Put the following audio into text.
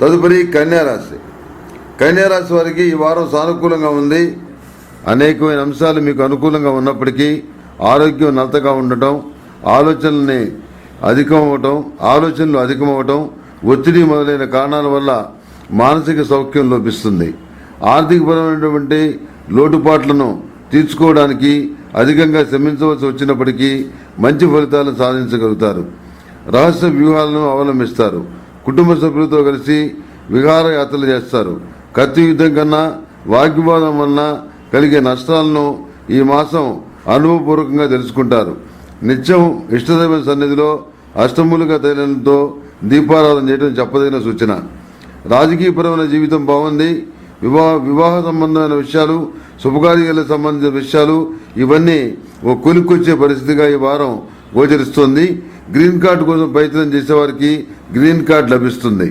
తదుపరి కన్యారాశి. కన్యారాశి వారికి ఈ వారం సానుకూలంగా ఉంది. అనేకమైన అంశాలు మీకు అనుకూలంగా ఉన్నప్పటికీ ఆరోగ్యం నలతగా ఉండటం, ఆలోచనలు అధికమవటం, ఒత్తిడి మొదలైన కారణాల వల్ల మానసిక సౌఖ్యం లోపిస్తుంది. ఆర్థికపరమైనటువంటి లోటుపాట్లను తీర్చుకోవడానికి అధికంగా శ్రమించవలసి వచ్చినప్పటికీ మంచి ఫలితాలను సాధించగలుగుతారు. రహస్య వ్యూహాలను అవలంబిస్తారు. కుటుంబ సభ్యులతో కలిసి విహారయాత్రలు చేస్తారు. కత్తి యుద్ధం కన్నా వాగ్వివాదం వలన కలిగే నష్టాలను ఈ మాసం అనుభవపూర్వకంగా తెలుసుకుంటారు. నిత్యం ఇష్టదైవ సన్నిధిలో అష్టమూలిక తైలంతో దీపారాధన చేయడం చెప్పదగిన సూచన. రాజకీయపరమైన జీవితం బాగుంది. వివాహ సంబంధమైన విషయాలు, శుభకార్యాలకు సంబంధించిన విషయాలు ఇవన్నీ ఓ కొలిక్కొచ్చే పరిస్థితిగా ఈ వారం గోచరిస్తోంది. గ్రీన్ కార్డు కోసం ప్రయత్నం చేసేవారికి గ్రీన్ కార్డు లభిస్తుంది.